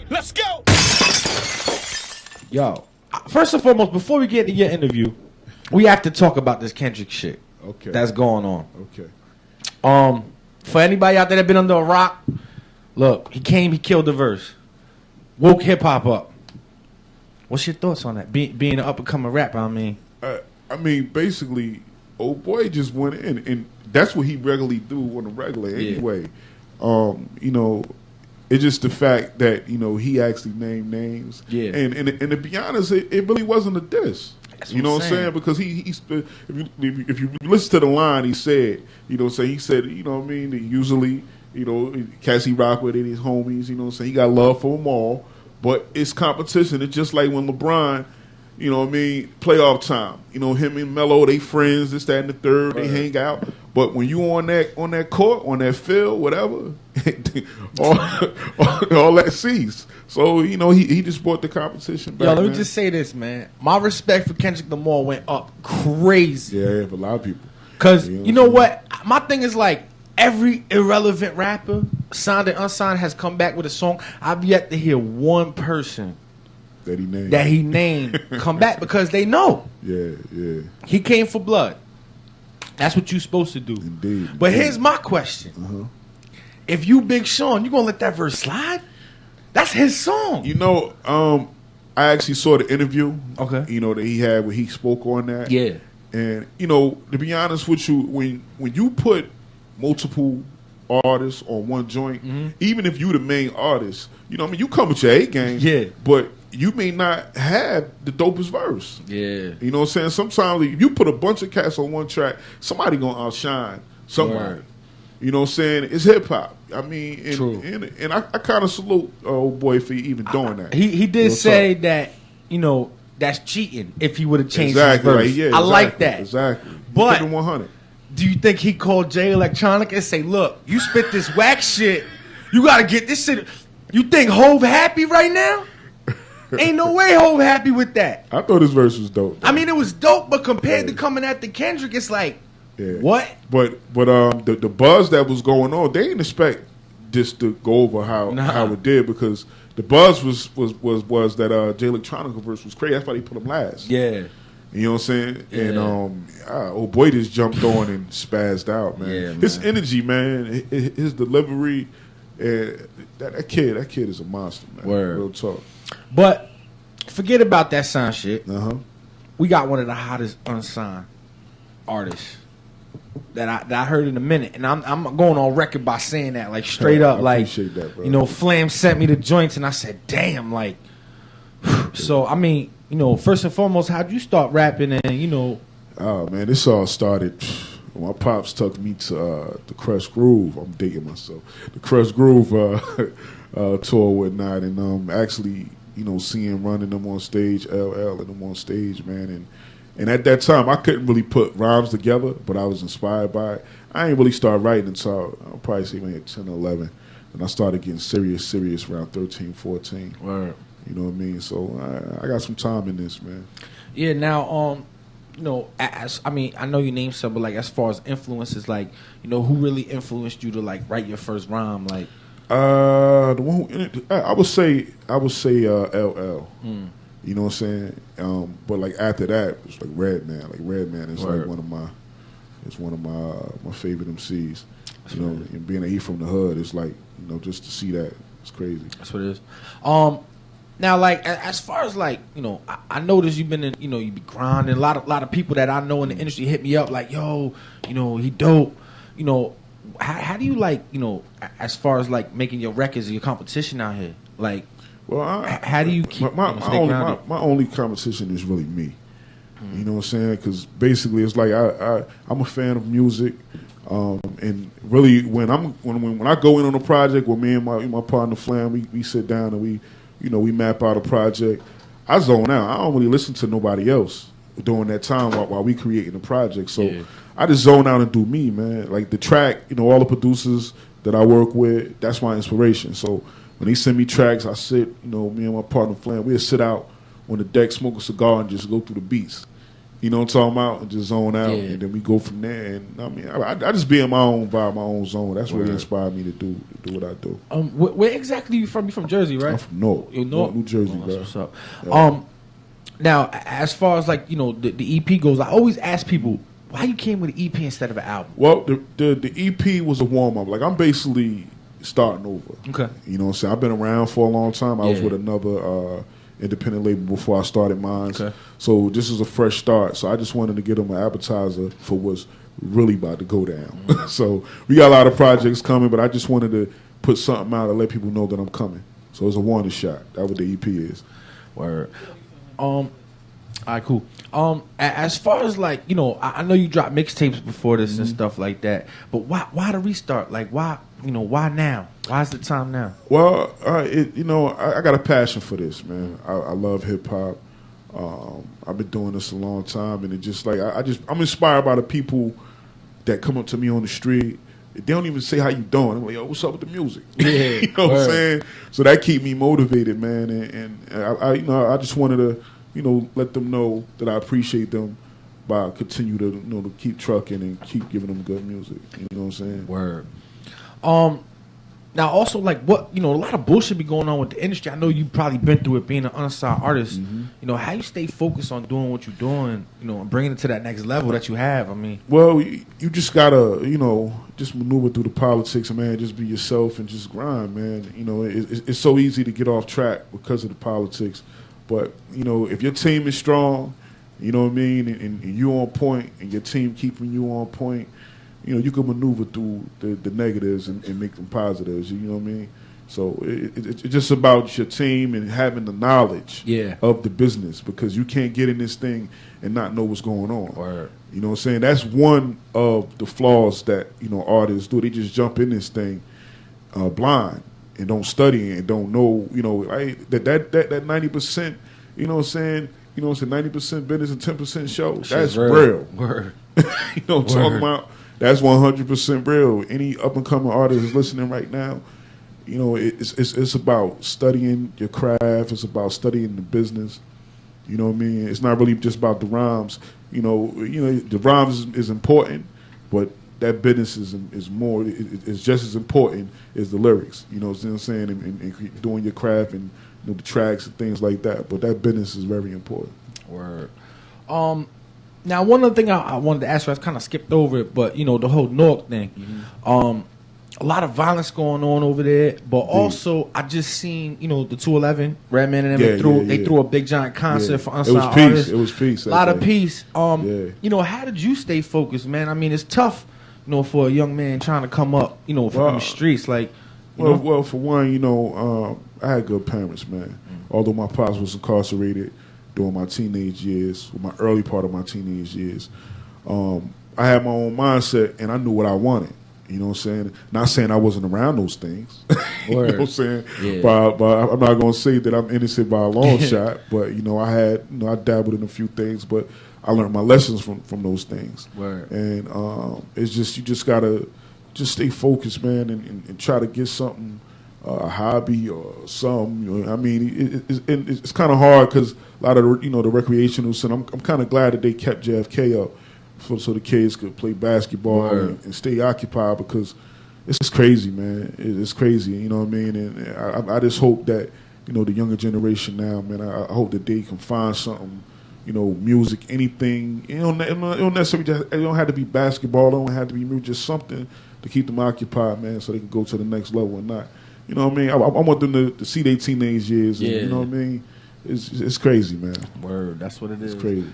Let's go. Yo, first and foremost, before we get to your interview, we have to talk about this Kendrick shit. Okay. That's going on. Okay. For anybody out there that been under a rock, look, he killed the verse, woke hip hop up. What's your thoughts on that? Being an up and coming rapper, I mean, basically, old boy just went in, and that's what he regularly do on the regular anyway. It's just the fact that he actually named names. Yeah. And to be honest, it really wasn't a diss. That's You know what I'm saying? Because if you listen to the line, he said, he said, that usually, cats he rock with, his homies, he got love for them all, but it's competition. It's just like when LeBron, playoff time, him and Melo, they friends, this, that, and the third, they hang out. But when you on that court, on that field, whatever, all that ceased. So he just brought the competition back. Yo, let me just say this, man. My respect for Kendrick Lamar went up crazy. Yeah, for a lot of people. Cause you know what? My thing is like every irrelevant rapper, signed and unsigned, has come back with a song. I've yet to hear one person that he named come back because they know. Yeah. He came for blood. That's what you're supposed to do. Indeed. But here's my question. If you Big Sean, you gonna let that verse slide? That's his song. I actually saw the interview. Okay. That he had where he spoke on that. Yeah. And to be honest with you, when you put multiple artists on one joint, even if you the main artist, you come with your A game. Yeah. But you may not have the dopest verse. Yeah. You know what I'm saying? Sometimes if you put a bunch of cats on one track, somebody gonna outshine somebody. Word. You know what I'm saying? It's hip hop. I mean, True. and I kind of salute old boy for even doing that. He did say that, that's cheating if he would have changed exactly, his verse. right, yeah, I like that. Exactly. But 100. do you think he called Jay Electronica and say, look, you spit this whack shit, you got to get this shit. You think Hove happy right now? Ain't no way Hove happy with that. I thought his verse was dope, though. I mean, it was dope, but compared to coming after Kendrick, it's like, what? But the buzz that was going on, they didn't expect this to go over how it did, because the buzz was that Jay Electronica verse was crazy. That's why they put him last. Yeah. You know what I'm saying? Yeah. And old boy just jumped on and spazzed out, man. Yeah, His man. energy, man, his delivery, that kid is a monster, man. Word. Real talk. But forget about that sign shit. Uh-huh. We got one of the hottest unsigned artists that I heard in a minute, and I'm going on record by saying that, like, straight up, I like, appreciate that, bro. Flam sent me the joints, and I said, damn, like, so I mean, first and foremost, how'd you start rapping, and Oh man, this all started. My pops took me to the Crush Groove. I'm dating myself. The Crush Groove tour whatnot, and actually, seeing running them on stage, LL and them on stage, man, and at that time I couldn't really put rhymes together, but I was inspired by it. I ain't really start writing until I'll probably say maybe 10 or 11, and I started getting serious around 13, 14. Word. You know what I mean? So I got some time in this, man. Yeah. Now, I mean, I know you named some, but like as far as influences, like, who really influenced you to like write your first rhyme, like? The one who, I would say LL. You know what I'm saying? But like after that, it's like Redman. Like Redman is like one of my favorite MCs. And being an E from the hood, it's like just to see that, it's crazy. That's what it is. Now, like, as far as like, I noticed you've been in, you be grinding. A lot of people that I know in the industry hit me up like, yo, he dope. How do you like, as far as like making your records and your competition out here? Like, well, how do you keep my only competition is really me. You know what I'm saying? Because basically, it's like I'm a fan of music, and really when I go in on a project with me and my partner Flam, we sit down and we map out a project. I zone out. I don't really listen to nobody else during that time while we creating the project. So I just zone out and do me, man. Like the track, all the producers that I work with, that's my inspiration. So when they send me tracks, I sit, me and my partner Flam, we'll sit out on the deck, smoke a cigar, and just go through the beats. You know what I'm talking about? And just zone out, Yeah. and then we go from there. And I mean, I just be in my own vibe, my own zone. That's what inspired me to do what I do. Where exactly you from? You from Jersey, right? I'm from North, New Jersey, that's bro. what's up. Yeah. Now, as far as like the EP goes, I always ask people why you came with an EP instead of an album. Well, the EP was a warm up. Like I'm basically starting over. Okay. You know what I'm saying? I've been around for a long time. I was Yeah. with another independent label before I started mine. Okay. So this is a fresh start. So I just wanted to get them an appetizer for what's really about to go down. So we got a lot of projects coming, but I just wanted to put something out to let people know that I'm coming. So it's a warning shot. That's what the EP is. Word. All right, cool. As far as like I know you dropped mixtapes before this and stuff like that, but why the restart? Like why now? Why is the time now? Well, I got a passion for this, man. I love hip hop. I've been doing this a long time, and it just like I'm inspired by the people that come up to me on the street. They don't even say how you doing. I'm like, yo, what's up with the music? Yeah, you know what I'm saying? So that keep me motivated, man. And I just wanted to let them know that I appreciate them by continue to keep trucking and keep giving them good music. You know what I'm saying? Word. Now also like what a lot of bullshit be going on with the industry. I know you probably been through it being an unsigned artist. How you stay focused on doing what you're doing, and bringing it to that next level that you have. I mean, well, you just gotta just maneuver through the politics, man. Just be yourself and just grind, man. It's so easy to get off track because of the politics. But if your team is strong, you know what I mean, and you on point, and your team keeping you on point, you can maneuver through the negatives and make them positives. You know what I mean? So it's just about your team and having the knowledge of the business, because you can't get in this thing and not know what's going on. Word. You know what I'm saying? That's one of the flaws that artists do. They just jump in this thing blind and don't study and don't know. That 90%. You know what I'm saying? 90% business and 10% show. That's real. Word. You know what I'm talking about? That's 100% real. Any up and coming artist is listening right now. It's about studying your craft. It's about studying the business. You know what I mean? It's not really just about the rhymes. The rhymes is important, but that business is more. It's just as important as the lyrics. You know what I'm saying? And doing your craft and the tracks and things like that. But that business is very important. Word. Now, one other thing I wanted to ask you, I kind of skipped over it, but the whole Newark thing. A lot of violence going on over there, but also I just seen the 211 Redman and them they threw a big giant concert for unsigned artists. It was peace. A lot of peace. How did you stay focused, man? I mean, it's tough, for a young man trying to come up, from the streets, like. Well, for one, I had good parents, man. Although my pops was incarcerated during my teenage years, my early part of my teenage years, I had my own mindset and I knew what I wanted. You know what I'm saying? Not saying I wasn't around those things. You know what I'm saying? Yeah. But I'm not going to say that I'm innocent by a long shot. But, I dabbled in a few things, but I learned my lessons from those things. Word. And it's just, you just got to just stay focused, man, and try to get something, a hobby or something. I mean, it's kind of hard because a lot of the recreational center. I'm kind of glad that they kept JFK up so the kids could play basketball and stay occupied, because it's crazy, man. It's crazy, you know what I mean? And I just hope that the younger generation now, man. I hope that they can find something. Music, anything. It don't necessarily it don't have to be basketball. It don't have to be music. Just something to keep them occupied, man, so they can go to the next level and not. You know what I mean? I want them to see their teenage years. And, you know what I mean? It's crazy, man. Word, that's what it is. It's crazy.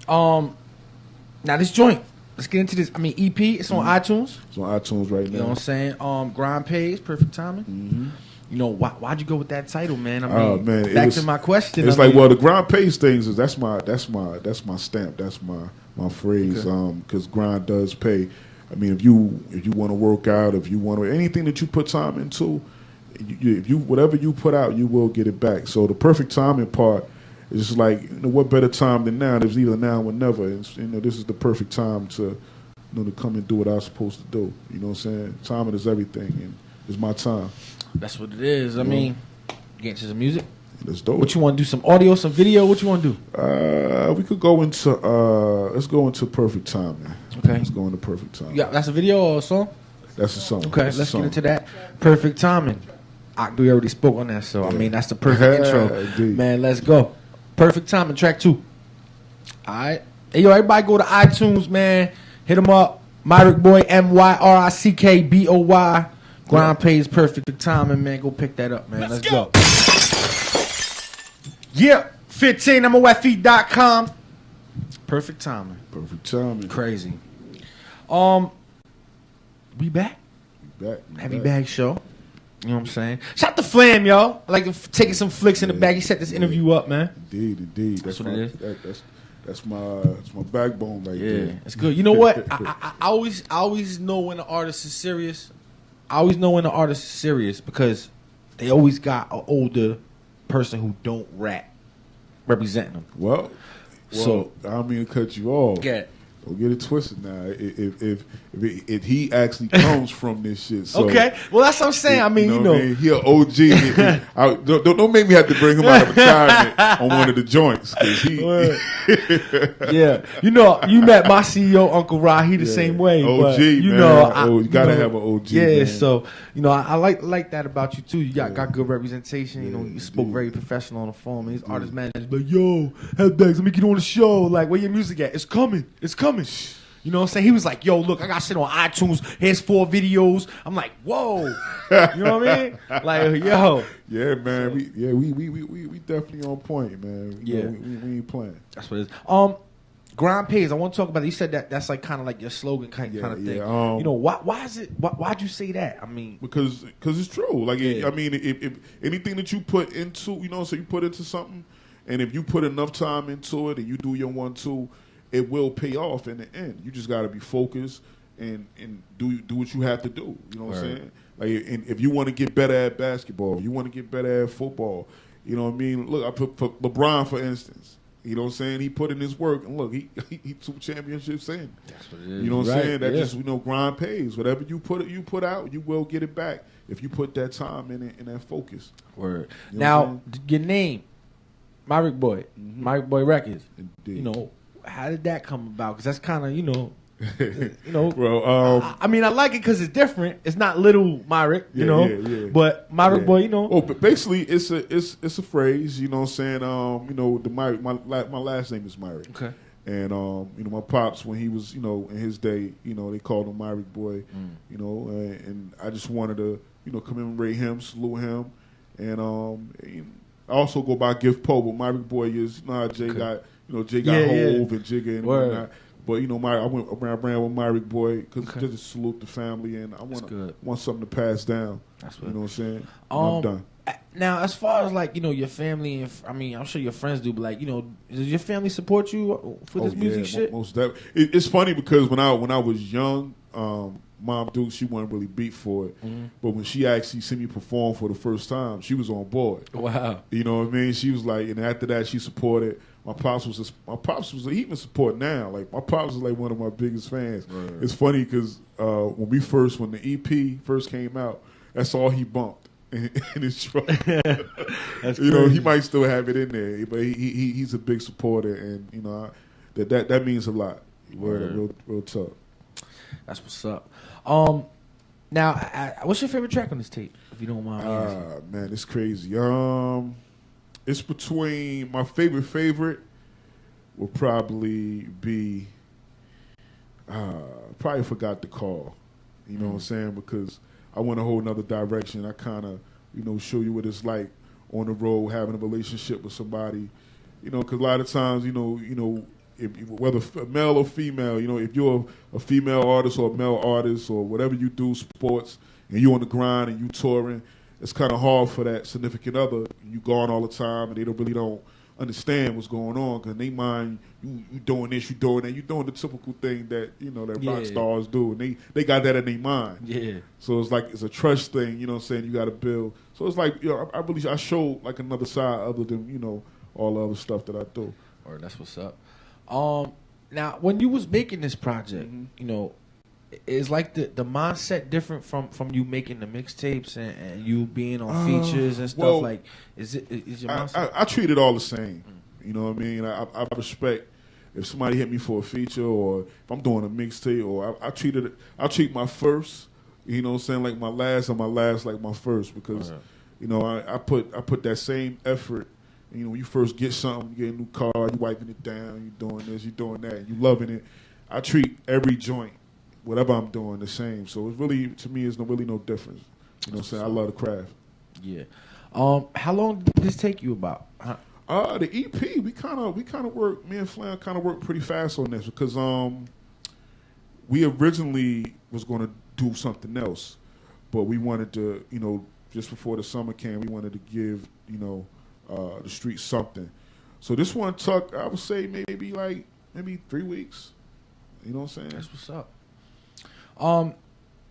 Now this joint, let's get into this. I mean, EP, it's on iTunes. It's on iTunes right now. You know what I'm saying? Grind Pays, Perfect Timing. Why'd you go with that title, man? I mean, man, back to my question. It's the Grind Pays things is that's my stamp. That's my phrase. Because grind does pay. I mean, if you want to work out, if you want to anything that you put time into, if you whatever you put out, you will get it back. So the perfect timing part is just like, what better time than now? There's either now or never. And, this is the perfect time to to come and do what I was supposed to do. You know what I'm saying? Timing is everything, and it's my time. That's what it is. I mean, get into some music. Let's do it. What you want to do? Some audio, some video? What you want to do? We could go into let's go into Perfect Time, man. Okay. Let's go into Perfect Time. Yeah, that's a video or a song? That's a song. Okay, let's get into that. Perfect Timing. We already spoke on that, so I mean that's the perfect intro. Indeed. Man, let's go. Perfect Timing, track 2. All right. Hey, yo, everybody go to iTunes, man. Hit them up. Myrick Boy, MYRICKBOY. Grind Pays Perfect Timing, man. Go pick that up, man. Let's go. Yeah, 15, MOFE.com. Perfect Timing. Perfect Timing. Crazy. We back. Back. Heavy Bag Show. You know what I'm saying? Shout to Flam, yo. I like taking some flicks in the bag. He set this interview up, man. Indeed. That's what it is. That's my backbone right there. Yeah, it's good. You know what? I always know when the artist is serious. I always know when the artist is serious because they always got an older person who don't rap representing them. Well, so I don't mean to cut you off. Get Don't get it twisted now. If he actually comes from this shit, so okay. Well, that's what I'm saying. I mean, he an OG. Don't make me have to bring him out of retirement on one of the joints because he. Yeah, you met my CEO Uncle Ra. He the same way. OG, but, man. You gotta have an OG. Yeah, man. so I like that about you too. You got good representation. You spoke very professional on the phone. These artist managers be like, yo, Headbags, let me get on the show. Like, where your music at? It's coming. You know what I'm saying? He was like, yo, look, I got shit on iTunes. Here's 4 videos. I'm like, whoa. You know what I mean? Like, yo. Yeah, man. We definitely on point, man. We ain't playing. That's what it is. Grind Pays. I want to talk about it. You said that's like kind of like your slogan kind of thing. Why is it? Why'd you say that? I mean, because it's true. Like, I mean, if anything that you put into, so you put into something, and if you put enough time into it and you do your 1-2, it will pay off in the end. You just got to be focused and do what you have to do. You know what I'm saying? Like, and if you want to get better at basketball, you want to get better at football. You know what I mean? Look, I put LeBron for instance. You know what I'm saying? He put in his work, and look, he 2 championships in. That's what it is. You know what I'm saying? That just grind pays. Whatever you put out, you will get it back if you put that time in it and that focus. Word. You know now, your name, Myrick Boy, Myrick Boy Records. Indeed. How did that come about? Because that's kind of Bro, I mean, I like it because it's different. It's not little Myrick, but Myrick Boy, Oh, but basically, it's a phrase. You know what I'm saying? The Myrick, my last name is Myrick. Okay. And my pops, when he was in his day, they called him Myrick Boy. And I just wanted to commemorate him, salute him, and I also go by Gift Poe, but Myrick Boy is Jay got. Jay got Hove and Jigga and whatnot. But I went around with Myrick Boy because just to salute the family, and I want something to pass down. That's what I'm saying. I'm done. Now, as far as like your family, and I'm sure your friends do, but like does your family support you for this music shit? Most definitely. It's funny because when I was young, Mom Duke, she wasn't really beat for it, but when she actually seen me perform for the first time, she was on board. Wow. You know what I mean? She was like, and after that, she supported. My pops was he even support now. Like, my pops was like one of my biggest fans. Right. It's funny because when the EP first came out, that's all he bumped in his truck. That's he might still have it in there, but he's a big supporter, and that means a lot. Real tough. That's what's up. Now, what's your favorite track on this tape, if you don't mind me asking? Man, it's crazy. It's between my favorite will probably be probably Forgot to Call. You know what I'm saying? Because I went a whole nother direction. I kind of show you what it's like on the road having a relationship with somebody. Because a lot of times if whether male or female, if you're a female artist or a male artist or whatever you do, sports, and you on the grind and you touring, it's kind of hard for that significant other. You gone all the time, and they don't understand what's going on because they mind you doing this, you doing that, you doing the typical thing that rock stars do, and they got that in their mind. Yeah. So it's like it's a trust thing. You know what I'm saying? You got to build. So it's like I show like another side other than all the other stuff that I do. Or that's what's up. Now, when you was making this project, is like the mindset different from you making the mixtapes and you being on features and stuff? Well, like, is your mindset? I treat it all the same. You know what I mean? I respect if somebody hit me for a feature or if I'm doing a mixtape, or I treat my first, you know what I'm saying, like my last, and my last like my first, because you know I put that same effort. You know, when you first get something, you get a new car, you wiping it down, you doing this, you doing that, you loving it. I treat every joint, whatever I'm doing, the same. So it's really, to me, it's really no difference. You know what I'm saying? I love the craft. Yeah. How long did this take you about? The EP, we kind of work. Me and Flam kind of worked pretty fast on this because we originally was going to do something else, but we wanted to, you know, just before the summer came, we wanted to give, you know, the street something. So this one took, I would say, maybe 3 weeks. You know what I'm saying? That's what's up.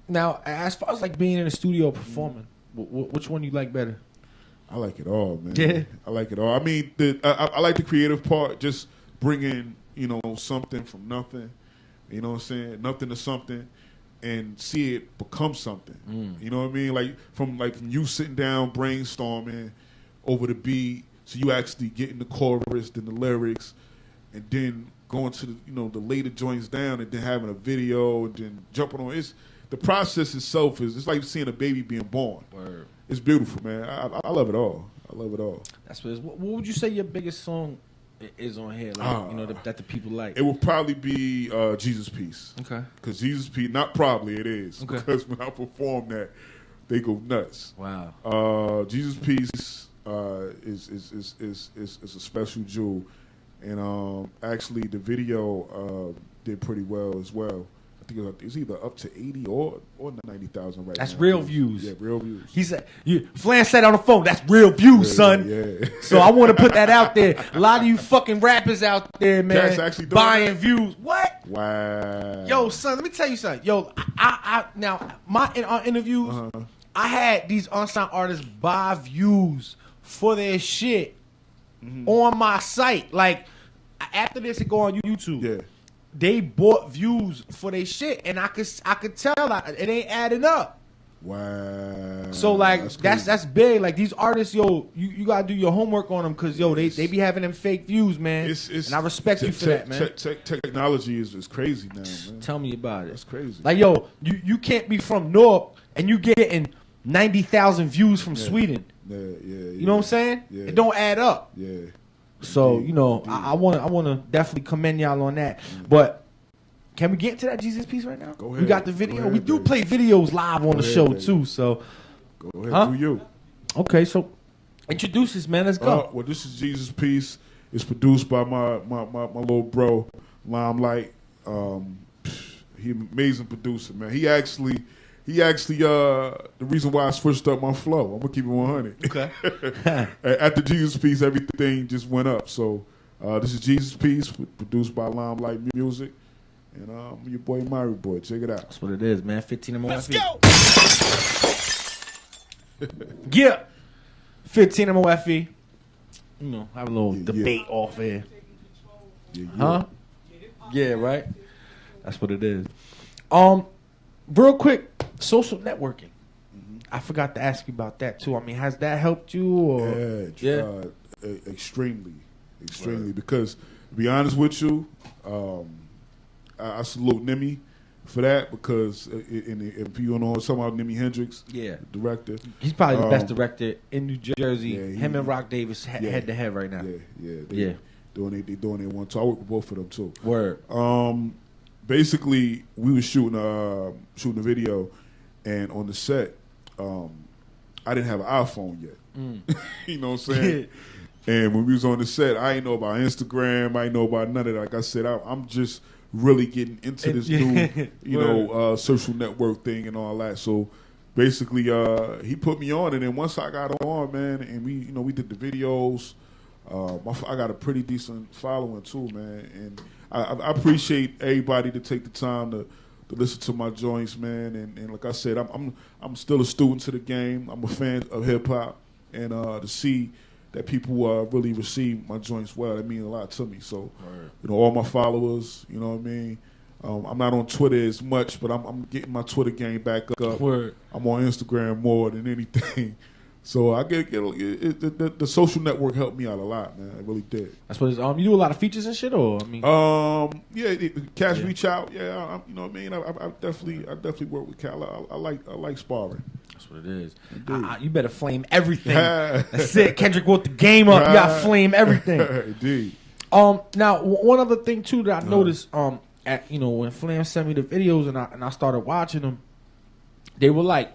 Now, as far as like being in the studio performing, which one you like better? I like it all, man. Yeah. I like it all. I mean, I like the creative part, just bringing, you know, something from nothing, you know what I'm saying, nothing to something, and see it become something. You know what I mean? Like from you sitting down brainstorming over the beat, so you actually getting the chorus, then the lyrics, and then going to the, you know, the later joints down, and then having a video, and then jumping on. It's the process itself it's like seeing a baby being born. Word. It's beautiful, man. I love it all. I love it all. That's what it is. What would you say your biggest song is on here? Like, you know, that the people like. It will probably be Jesus Peace. Okay. Because Jesus Peace, not probably, it is. Okay. Because when I perform that, they go nuts. Wow. Jesus Peace is a special jewel, and actually the video did pretty well as well. I think it's either up to 80 or 90,000 right now. That's real views. Yeah, real views. He said, Flan said on the phone, that's real views, son. Yeah. So I want to put that out there. A lot of you fucking rappers out there, man, That's actually doing buying that? views. What? Wow. Yo, son, let me tell you something. Yo, I now, in our interviews, I had these unsigned artists buy views for their shit on my site. Like, after this, it go on YouTube. Yeah. They bought views for their shit, and I could tell it ain't adding up. Wow. So like that's that's big. Like these artists, yo, you gotta do your homework on them because yo, they be having them fake views, man. And I respect you for that, man. Technology is crazy now, man. Tell me about it. That's crazy. Like yo, you can't be from Newark and you getting 90,000 views from Sweden. Yeah. You know what I'm saying? Yeah. It don't add up. Yeah. So Indeed. you know, I wanna definitely commend y'all on that. But can we get into that Jesus piece right now? Go ahead. We got the video. Go ahead, we do baby. play videos live on the show baby. too. So Go ahead, do you. okay, so introduce this, man. Let's go. Well, this is Jesus Peace. It's produced by my little bro, Limelight. He amazing producer, man. He actually the reason why I switched up my flow. I'm gonna keep it 100. Okay. After Jesus Peace, everything just went up. So this is Jesus Peace, produced by Limelight Music, and your boy Mari Boy. Check it out. That's what it is, man. 15 MOFE. Let's go. Yeah. 15 MOFE. You know, have a little Yeah. debate off here. Yeah. Huh? Yeah, right? That's what it is. Real quick, social networking. I forgot to ask you about that too. I mean, has that helped you? Or? Extremely. Because to be honest with you, I salute Nimi for that because if you don't know, talking about Nimi Hendrix, Yeah. director. He's probably the best director in New Jersey. Yeah, Him and Rock Davis head to head right now. They doing it one. So I work with both of them too. Word. Basically, we was shooting a video, and on the set, I didn't have an iPhone yet. You know what I'm saying? And when we was on the set, I didn't know about Instagram. I didn't know about none of that. Like I said, I'm just really getting into this new, social network thing and all that. So basically, he put me on, and then once I got on, man, and we did the videos. I got a pretty decent following too, man, and I appreciate everybody to take the time to listen to my joints, man. And like I said, I'm still a student to the game. I'm a fan of hip hop, and to see that people really receive my joints well, that means a lot to me. So, all my followers, you know what I mean. I'm not on Twitter as much, but I'm getting my Twitter game back up. Word. I'm on Instagram more than anything. So I the social network helped me out a lot, man. It really did. That's what it's. You do a lot of features and shit, or I mean, Cash reach out. Yeah, you know what I mean. I definitely work with Cal. I like sparring. That's what it is. You better flame everything. That's it. Kendrick woke the game up. You got to flame everything. Indeed. Now one other thing too that I noticed. When Flam sent me the videos and I started watching them, they were like,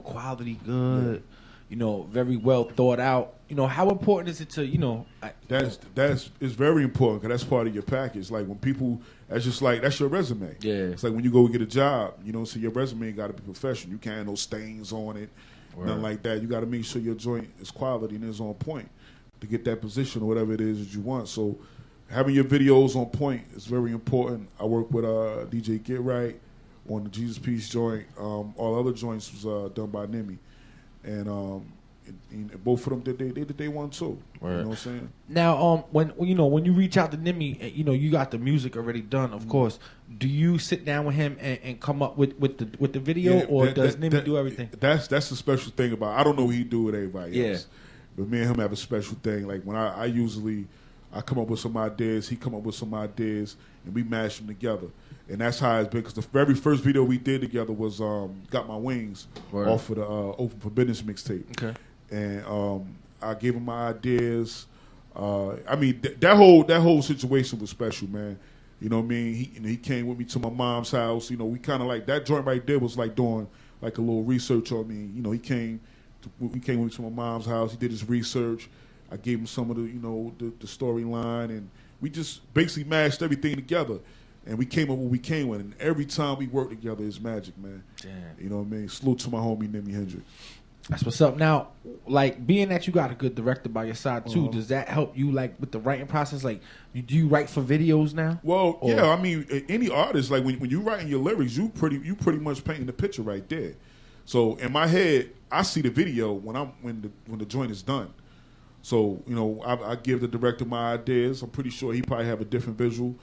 quality good. Yeah. Very well thought out. How important is it to, That's it's very important because that's part of your package. Like when people, that's your resume. Yeah. It's like when you go get a job, so your resume got to be professional. You can't have no stains on it, nothing like that. You got to make sure your joint is quality and is on point to get that position or whatever it is that you want. So having your videos on point is very important. I work with DJ Get Right on the Jesus Peace joint. All other joints was done by Nimi. And both of them did they one too. Right. You know what I'm saying? Now, when you reach out to Nimi, you got the music already done, of course. Do you sit down with him and come up with the video, or does Nimi do everything? That's the special thing about. I don't know what he do with everybody else, but me and him have a special thing. Like when I usually come up with some ideas, he come up with some ideas, and we mash them together. And that's how it's been, because the very first video we did together was Got My Wings off of the Open for Business mixtape. Okay. And I gave him my ideas. That whole situation was special, man. You know what I mean? He came with me to my mom's house. We kind of like, that joint right there was like doing like a little research on me. We came with me to my mom's house. He did his research. I gave him some of the storyline, and we just basically mashed everything together. And we came up what we came with, and every time we work together, it's magic, man. Damn. You know what I mean? Salute to my homie Nimi Hendrix. That's what's up. Now, like, being that you got a good director by your side too, does that help you, like, with the writing process? Like, do you write for videos now? Well, yeah. I mean, any artist, like when you writing your lyrics, you pretty much painting the picture right there. So in my head, I see the video when the joint is done. So I give the director my ideas. I'm pretty sure he probably have a different visual.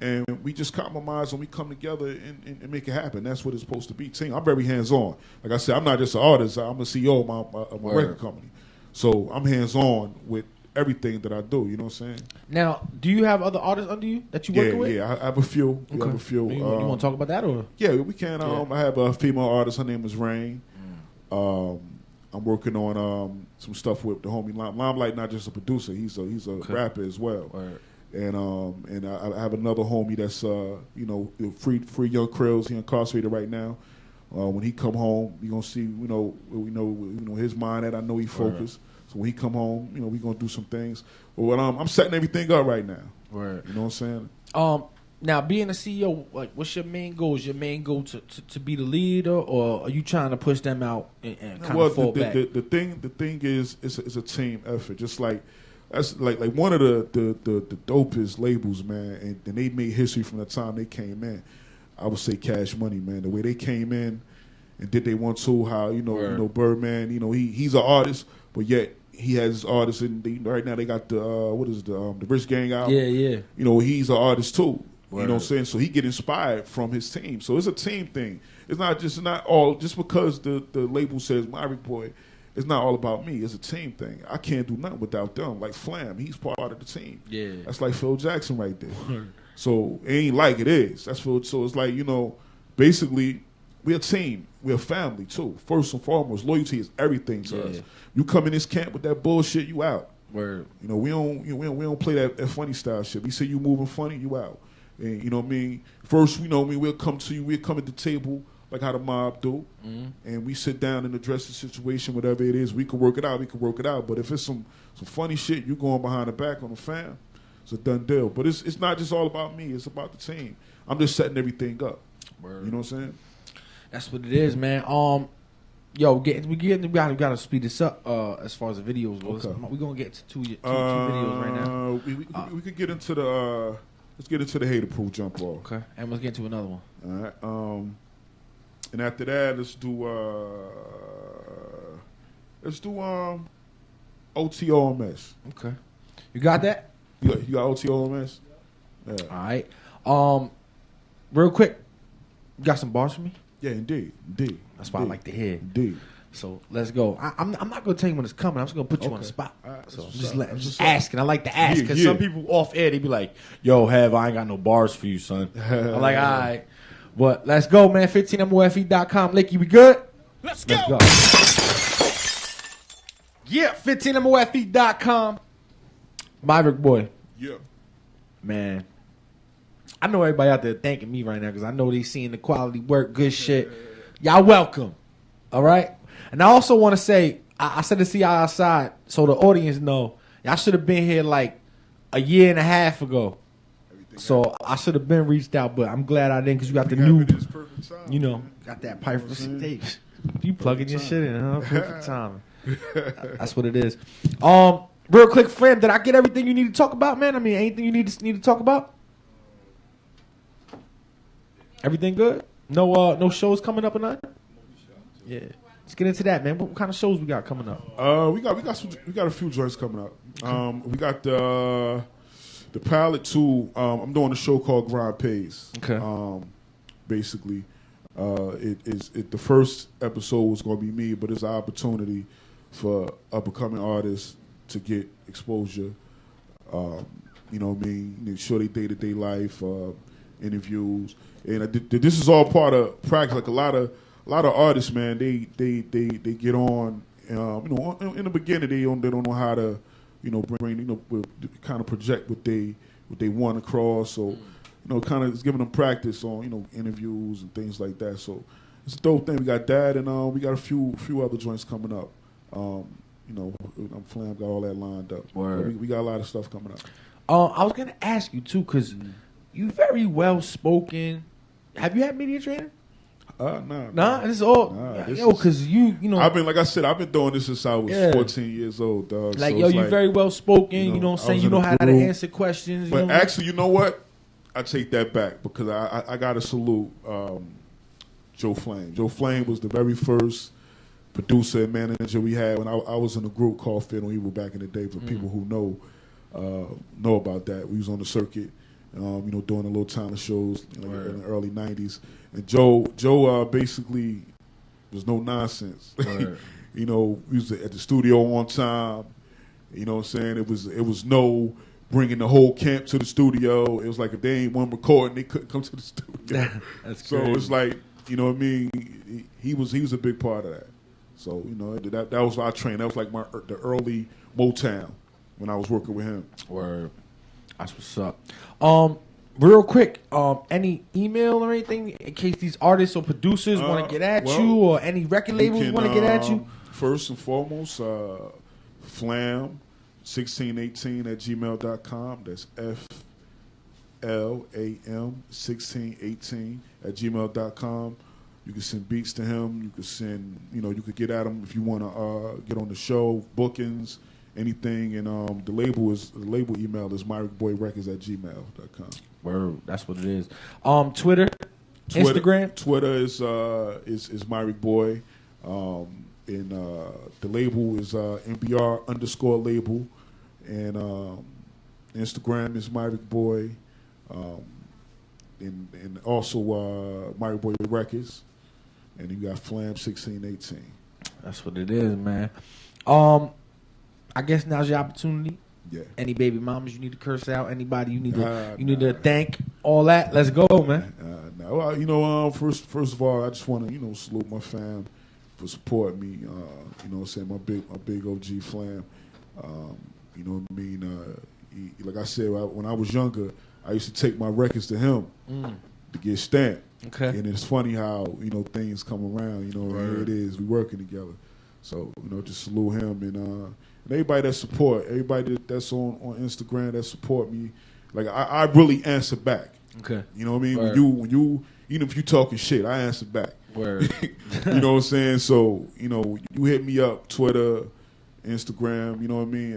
And we just compromise and we come together and make it happen. That's what it's supposed to be. Team. I'm very hands-on. Like I said, I'm not just an artist. I'm a CEO of my record company. So I'm hands-on with everything that I do. You know what I'm saying? Now, do you have other artists under you that you work with? Yeah, I have a few. Okay. I have a few. You want to talk about that? Or? Yeah, we can. I have a female artist. Her name is Rain. I'm working on some stuff with the homie Limelight, not just a producer. He's a rapper as well. Right. And I have another homie that's free young Krills. He incarcerated right now. When he come home, we gonna see his mind at. I know he focused. Right. So when he come home, we gonna do some things. But I'm setting everything up right now. Right. You know what I'm saying? Now being a CEO, like, what's your main goal? Is your main goal to be the leader, or are you trying to push them out and kind of fall back? The thing is, it's a team effort. Just like. That's like one of the dopest labels, man, and they made history from the time they came in. I would say Cash Money, man. The way they came in and did they want to, how Birdman, he's an artist, but yet he has his artists, and right now they got the Rich Gang out. Yeah. He's an artist too. Word. You know what I'm saying? So he get inspired from his team. So it's a team thing. It's not all just because the label says my Boy. It's not all about me. It's a team thing. I can't do nothing without them. Like Flam, he's part of the team. Yeah. That's like Phil Jackson right there. So it ain't like it is. That's Phil. So it's like, basically, we're a team. We're a family, too. First and foremost, loyalty is everything to us. You come in this camp with that bullshit, you out. Word. We don't play that funny style shit. We say you moving funny, you out. And you know what I mean? First, we'll come to you. We'll come at the table, like how the mob do, and we sit down and address the situation, whatever it is. We can work it out. But if it's some funny shit, you going behind the back on the fam, it's a done deal. But it's not just all about me. It's about the team. I'm just setting everything up. Word. You know what I'm saying? That's what it is, man. We gotta speed this up as far as the videos goes. Okay. We're gonna get to two videos right now. We could get into the let's get into the Hater Proof Jump Off. Okay, and let's get into another one. All right. And after that, let's do OTOMS. Okay, you got that? You got OTOMS? Yeah. All right. real quick, you got some bars for me? Yeah, indeed. That's what I like to hear. Indeed. So let's go. I'm not gonna tell you when it's coming. I'm just gonna put you on the spot. Right, So that's I'm just asking. I like to ask because some people off air they be like, "Yo, I ain't got no bars for you, son." I'm like, all right, but let's go, man. 15mofe.com. Licky, we good? Let's go. Yeah, 15mofe.com. Maverick boy. Yeah. Man, I know everybody out there thanking me right now because I know they seeing the quality work, good shit. Y'all welcome. All right? And I also want to say, I said to see y'all outside so the audience know, y'all should have been here like a year and a half ago. So I should have been reached out, but I'm glad I didn't because you got the new, you know, got that pipe from stage. You plugging your shit in, huh? Perfect timing. That's what it is. Real quick, fam, did I get everything you need to talk about, man? I mean, anything you need to talk about? Everything good? No shows coming up or nothing? Yeah. Let's get into that, man. What kind of shows we got coming up? We got a few joints coming up. We got the pilot to I'm doing a show called Grind Pays. Okay. Basically, the first episode was going to be me, but it's an opportunity for up and coming artists to get exposure. You know what I mean? Show their day-to-day life, interviews, and this is all part of practice. Like a lot of artists, man, they get on. You know, in the beginning, they don't know how to, you know, bring kind of project what they want across. So, you know, kind of giving them practice on, you know, interviews and things like that. So it's a dope thing. We got that, and we got a few other joints coming up. You know, Flam got all that lined up. We got a lot of stuff coming up. I was gonna ask you too, cause you very well spoken. Have you had media training? Nah. It's all cause you know. I've been, like I said, I've been doing this since I was 14 years old, dog. Like, so you're very well spoken. You know what I'm saying? You know how to answer questions. But actually, you know what? I take that back because I got to salute Joe Flame. Joe Flame was the very first producer and manager we had when I was in a group called Fatal Evil back in the day. For people who know about that, we was on the circuit, you know, doing a little talent shows in the early '90s. And Joe basically was no nonsense. You know, we was at the studio on time. You know what I'm saying? It was no bringing the whole camp to the studio. It was like if they ain't one recording, they couldn't come to the studio. That's so crazy. it's like, you know what I mean? He was a big part of that. So, you know, that was our training. That was like the early Motown when I was working with him. Word. That's what's up. Real quick, any email or anything in case these artists or producers want to get at you, or any record labels want to get at you? First and foremost, flam1618@gmail.com. That's FLAM1618@gmail.com. You can send beats to him. You can send, you know, you could get at him if you want to get on the show, bookings, anything. And the label email is myrickboyrecords@gmail.com. Word, that's what it is. Twitter, Instagram. Twitter is Myrick Boy. And the label is MBR_label. And Instagram is Myrick Boy. And also Myrick Boy Records. And you got Flam 1618. That's what it is, man. I guess now's your opportunity. Yeah. Any baby mamas you need to curse out? Anybody you need to thank? All that. Let's go, man. Well, you know, first of all, I just want to, you know, salute my fam for supporting me. You know what I'm saying? My big OG Flam. You know what I mean? Like I said, when I was younger, I used to take my records to him to get stamped. Okay. And it's funny how, you know, things come around. You know, here it is. We working together. So, you know, just salute him and everybody that support, everybody that's on Instagram that support me. Like I really answer back. Okay. You know what I mean? Word. When you even if you talking shit, I answer back. Word. You know what I'm saying? So, you know, you hit me up, Twitter, Instagram, you know what I mean?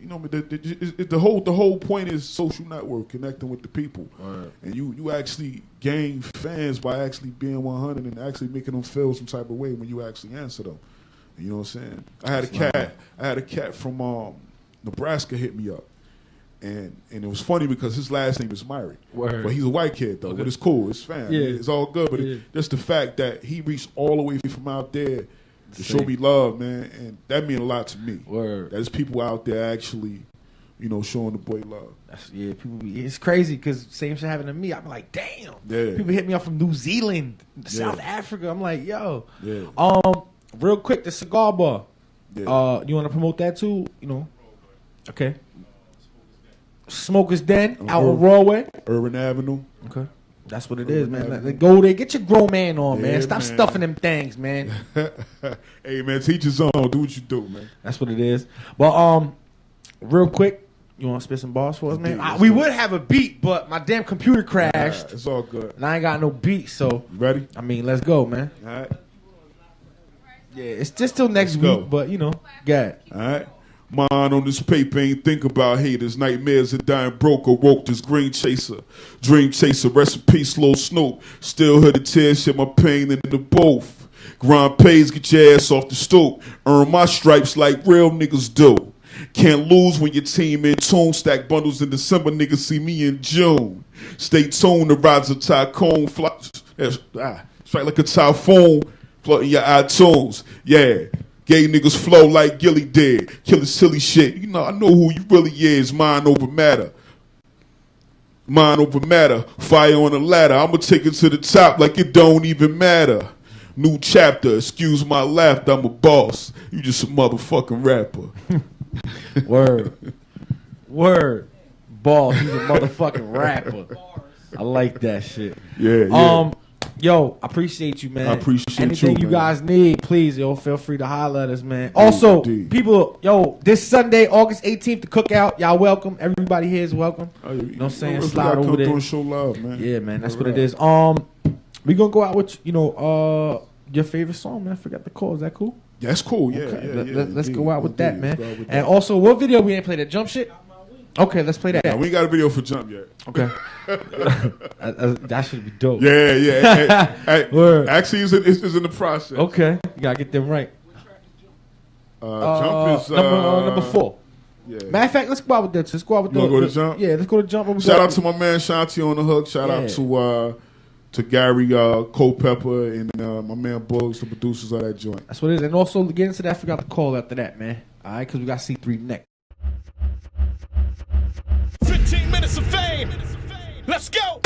You know, the whole point is social network, connecting with the people. Word. And you actually gain fans by actually being 100 and actually making them feel some type of way when you actually answer them. You know what I'm saying? I had a cat from Nebraska hit me up, And it was funny because his last name is Myrie. Word. But he's a white kid, though. Okay. But it's cool. It's fam. Yeah. It's all good. But Yeah. just the fact that he reached all the way from out there to show Same. me love, man. And that meant a lot to me. Word. There's people out there actually, showing the boy love. It's crazy because same shit happened to me. I'm like, damn. Yeah. People hit me up from New Zealand, South Yeah. Africa. I'm like, yo. Yeah. Real quick, the cigar bar. Yeah. You want to promote that too? Okay. Smokers Den out on Broadway. Urban Avenue. Okay. That's what it is, man. Go there, get your grown man on, man. Yeah, Stop man. stuffing them things, man. Hey, man, teach his own. Do what you do, man. That's what it is. But real quick, you want to spit some bars for us, man? Yeah, We would have a beat, but my damn computer crashed, It's all good. and I ain't got no beat. So, You ready? I mean, let's go, man. All right. Yeah, it's just till next Let's go. week, but got it. All right. Mind on this paper ain't think about haters. Nightmares of dying broke or woke this green chaser. Dream chaser, rest in peace, Lil Snoop. Still heard the tears, shit my pain in the both. Grind pays, get your ass off the stoop. Earn my stripes like real niggas do. Can't lose when your team in tune. Stack bundles in December, niggas see me in June. Stay tuned, the rise of tycoon. Strike like a typhoon. Flooding your iTunes. Yeah. Gay niggas flow like Gilly did. Killing silly shit. I know who you really is. Mind over matter. Mind over matter. Fire on the ladder. I'ma take it to the top like it don't even matter. New chapter. Excuse my laughter. I'm a boss. You just a motherfucking rapper. Word. Ball. He's a motherfucking rapper. I like that shit. Yeah. Yo, I appreciate you, man. I appreciate anything you, you man. guys need, please, feel free to holler at us, man. Also, indeed. people, this Sunday, August 18th, the cookout. Y'all welcome. Everybody here is welcome. You know what I'm saying? If we Slide gotta over come there. through and show love, man. Yeah, man, that's All what it right. is. We gonna go out with your favorite song, man. I forgot the call. Is that cool? That's cool. Yeah, Okay, yeah, let's indeed, go out with that, indeed. man. Let's go out with And that. also, what video we ain't played? That jump shit. Okay, let's play that. Now, we ain't got a video for Jump yet. Okay, that should be dope. Yeah. Word. Actually, it's in the process. Okay, you gotta get them right. Jump is number 4. Yeah. Matter of fact, let's go out with that. Let's go out with You wanna go to Jump? Yeah, let's go to Jump. Shout out to my man Shanti on the hook. Shout Yeah. out to Gary Culpepper and my man Bugs, the producers of that joint. That's what it is. And also, get into that. I forgot the call after that, man. All right, because we got C3 next. 15 minutes of fame. Let's go.